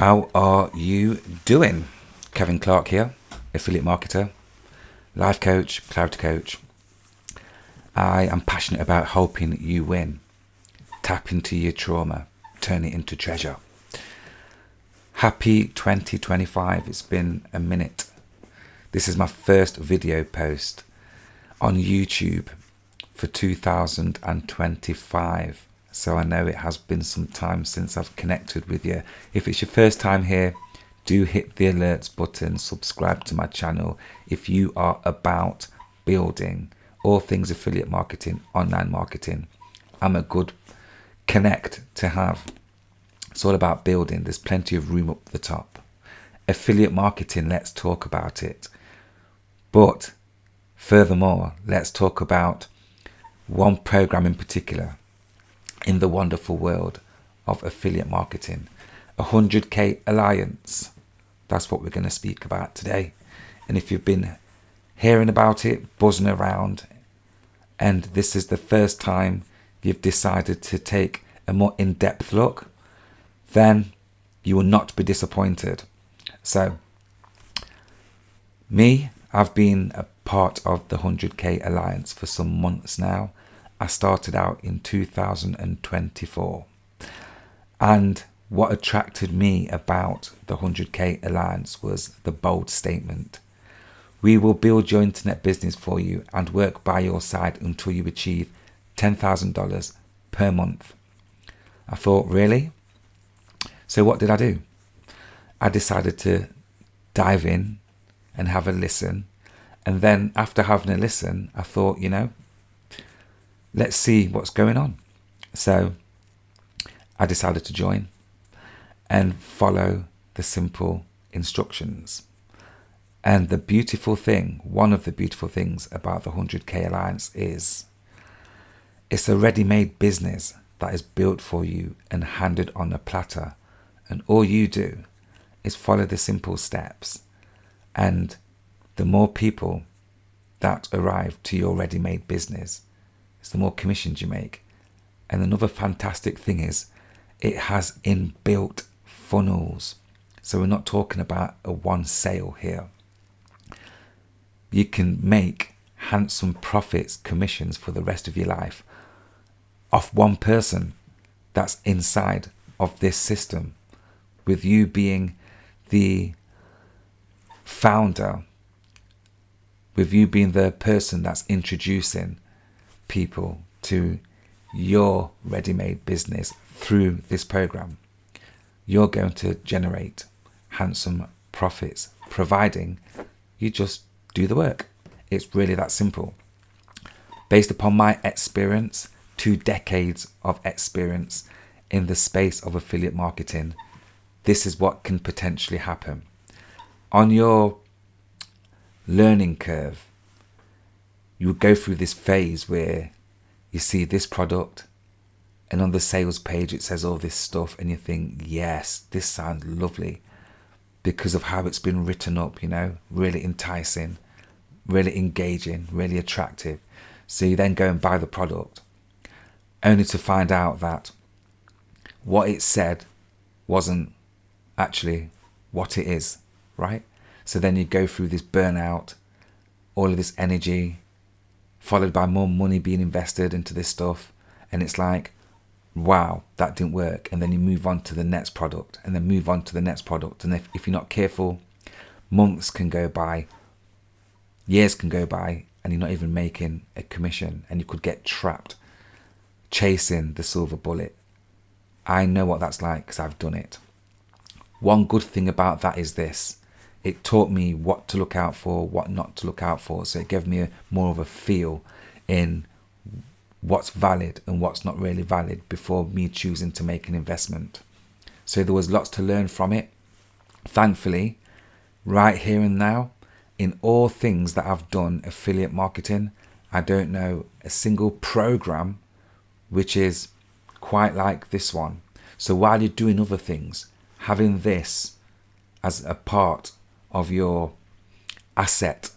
How are you doing? Kevin Clark here, affiliate marketer, life coach, clarity coach. I am passionate about helping you win. Tap into your trauma, turn it into treasure. Happy 2025. It's been a minute. This is my first video post on YouTube for 2025. So I know it has been some time since I've connected with you. If it's your first time here, do hit the alerts button, subscribe to my channel if you are about building all things affiliate marketing, online marketing. I'm a good connect to have. It's all about building. There's plenty of room up the top. Affiliate marketing, let's talk about it. But furthermore, let's talk about one program in particular in the wonderful world of affiliate marketing. 100K Alliance. That's what we're going to speak about today. And if you've been hearing about it, buzzing around, and this is the first time you've decided to take a more in-depth look, then you will not be disappointed. So, I've been a part of the 100K Alliance for some months now. I started out in 2024. And what attracted me about the 100K Alliance was the bold statement. We will build your internet business for you and work by your side until you achieve $10,000 per month. I thought, really? So what did I do? I decided to dive in and have a listen. And then after having a listen, I thought, let's see what's going on. So I decided to join and follow the simple instructions. And the beautiful thing, one of the beautiful things about the 100K Alliance is it's a ready-made business that is built for you and handed on a platter. And all you do is follow the simple steps. And the more people that arrive to your ready-made business, the more commissions you make. And another fantastic thing is it has inbuilt funnels. So we're not talking about a one sale here. You can make handsome profits, commissions for the rest of your life off one person that's inside of this system, with you being the founder, with you being the person that's introducing people to your ready-made business through this program. You're going to generate handsome profits, providing you just do the work. It's really that simple. Based upon my experience, 2 decades of experience in the space of affiliate marketing, this is what can potentially happen. On your learning curve, you go through this phase where you see this product and on the sales page it says all this stuff and you think, yes, this sounds lovely because of how it's been written up, really enticing, really engaging, really attractive. So you then go and buy the product only to find out that what it said wasn't actually what it is, right? So then you go through this burnout, all of this energy, followed by more money being invested into this stuff. And it's like, wow, that didn't work. And then you move on to the next product and then move on to the next product. And if you're not careful, months can go by, years can go by, and you're not even making a commission. And you could get trapped chasing the silver bullet. I know what that's like because I've done it. One good thing about that is this. It taught me what to look out for, what not to look out for. So it gave me more of a feel in what's valid and what's not really valid before me choosing to make an investment. So there was lots to learn from it. Thankfully, right here and now, in all things that I've done affiliate marketing, I don't know a single program which is quite like this one. So while you're doing other things, having this as a part of your asset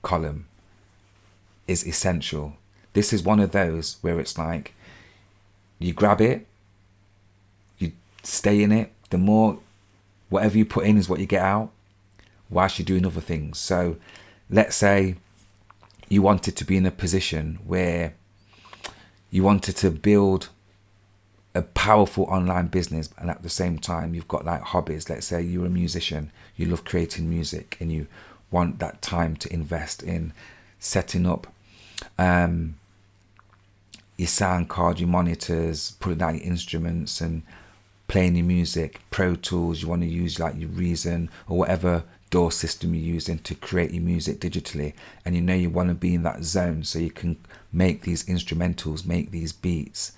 column is essential. This is one of those where it's like you grab it, you stay in it. The more whatever you put in is what you get out whilst you're doing other things. So let's say you wanted to be in a position where you wanted to build a powerful online business, and at the same time you've got like hobbies. Let's say you're a musician, you love creating music, and you want that time to invest in setting up your sound card, your monitors, putting out your instruments and playing your music, Pro Tools. You want to use like your Reason or whatever DAW system you're using to create your music digitally, and you know you want to be in that zone so you can make these instrumentals, make these beats.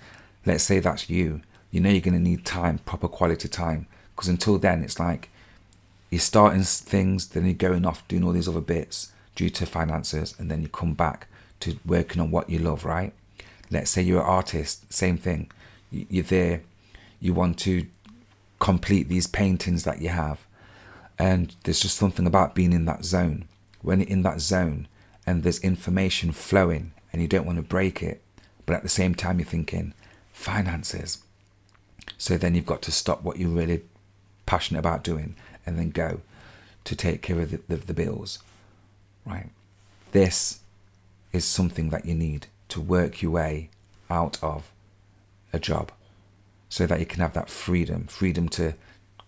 Let's say that's you. You know you're going to need time, proper quality time, because until then it's like you're starting things, then you're going off doing all these other bits due to finances, and then you come back to working on what you love, right? Let's say you're an artist, same thing. You're there, you want to complete these paintings that you have, and there's just something about being in that zone. When you're in that zone and there's information flowing and you don't want to break it, but at the same time you're thinking finances. So then you've got to stop what you're really passionate about doing and then go to take care of the bills, right? This is something that you need to work your way out of a job so that you can have that freedom to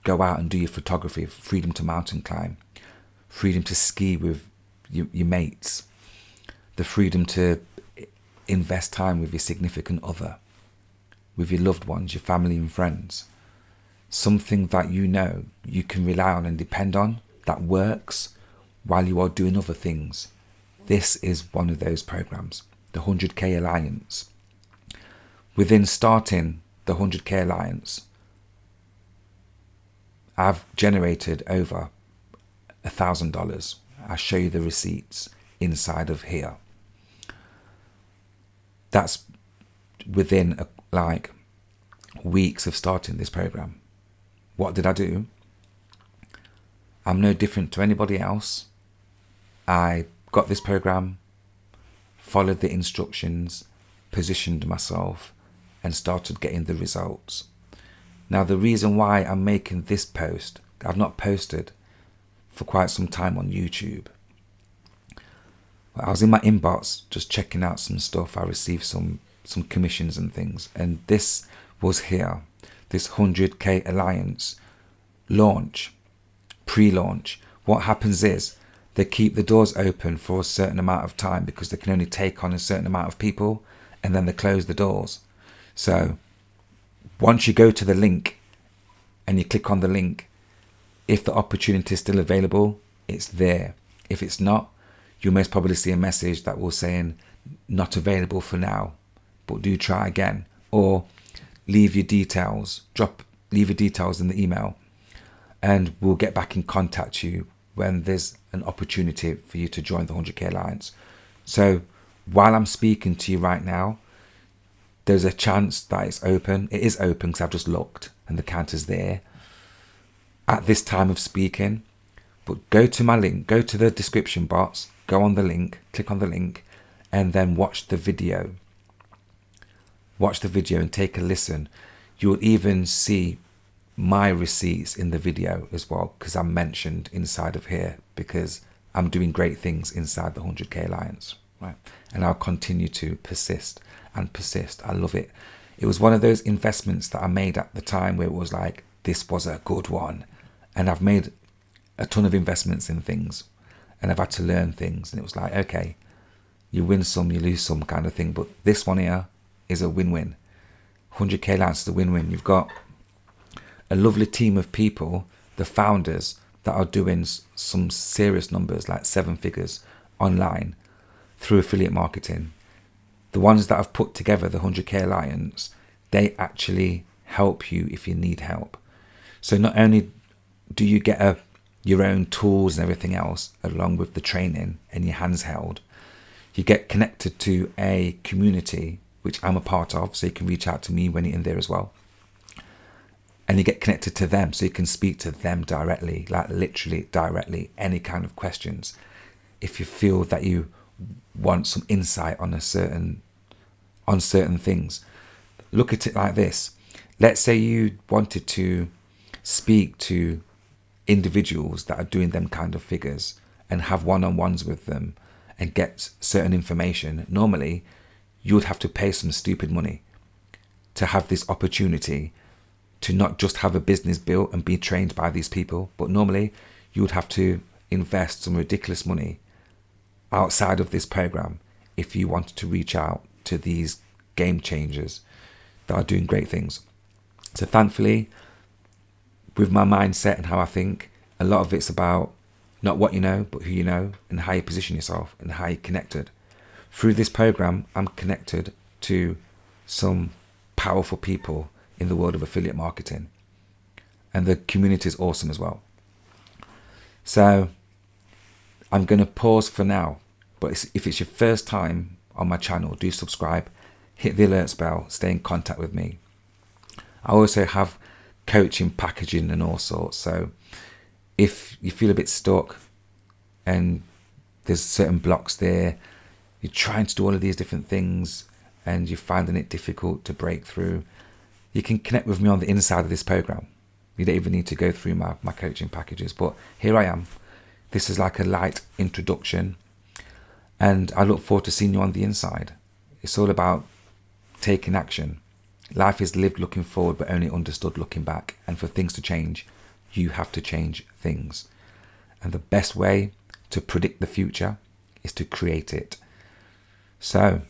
go out and do your photography, freedom to mountain climb, freedom to ski with your mates, the freedom to invest time with your significant other, with your loved ones, your family and friends. Something that you know you can rely on and depend on, that works while you are doing other things. This is one of those programs, the 100K Alliance. Within starting the 100K Alliance, I've generated over $1,000. I'll show you the receipts inside of here. That's within like weeks of starting this program. What did I do? I'm no different to anybody else. I got this program, followed the instructions, positioned myself, and started getting the results. Now, the reason why I'm making this post, I've not posted for quite some time on YouTube. I was in my inbox just checking out some stuff. I received some commissions and things, and this was here, this 100K Alliance launch, pre-launch. What happens is they keep the doors open for a certain amount of time because they can only take on a certain amount of people, and then they close the doors. So once you go to the link and you click on the link, if the opportunity is still available, it's there. If it's not, you'll most probably see a message that will saying not available for now, but do try again, or leave your details, leave your details in the email, and we'll get back in contact you when there's an opportunity for you to join the 100K Alliance. So while I'm speaking to you right now, there's a chance that it's open. It is open because I've just looked and the counter's there at this time of speaking. But go to my link, go to the description box, go on the link, click on the link, and then watch the video. Watch the video and take a listen. You'll even see my receipts in the video as well, because I'm mentioned inside of here because I'm doing great things inside the 100K Alliance, right? And I'll continue to persist and persist. I love it. It was one of those investments that I made at the time where it was like, this was a good one. And I've made a ton of investments in things, and I've had to learn things, and it was like, okay, you win some, you lose some kind of thing. But this one here is a win-win. 100K Alliance is a win-win. You've got a lovely team of people, the founders, that are doing some serious numbers, like 7 figures online through affiliate marketing. The ones that have put together the 100K Alliance, they actually help you if you need help. So not only do you get your own tools and everything else along with the training and your hands held, you get connected to a community, which I'm a part of, so you can reach out to me when you're in there as well. And you get connected to them, so you can speak to them directly, like literally directly, any kind of questions. If you feel that you want some insight on certain things, look at it like this. Let's say you wanted to speak to individuals that are doing them kind of figures and have one-on-ones with them and get certain information, normally you would have to pay some stupid money to have this opportunity to not just have a business built and be trained by these people, but normally you would have to invest some ridiculous money outside of this program if you wanted to reach out to these game changers that are doing great things. So thankfully, with my mindset and how I think, a lot of it's about not what you know, but who you know and how you position yourself and how you're connected. Through this program, I'm connected to some powerful people in the world of affiliate marketing, and the community is awesome as well. So I'm going to pause for now, but if it's your first time on my channel, do subscribe, hit the alerts bell, stay in contact with me. I also have coaching, packaging and all sorts. So if you feel a bit stuck and there's certain blocks there, you're trying to do all of these different things and you're finding it difficult to break through, you can connect with me on the inside of this program. You don't even need to go through my coaching packages, but here I am. This is like a light introduction, and I look forward to seeing you on the inside. It's all about taking action. Life is lived looking forward, but only understood looking back. And for things to change, you have to change things. And the best way to predict the future is to create it. So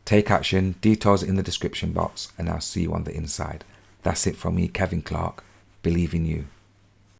take action, details in the description box, and I'll see you on the inside. That's it from me, Kevin Clark. Believe in you.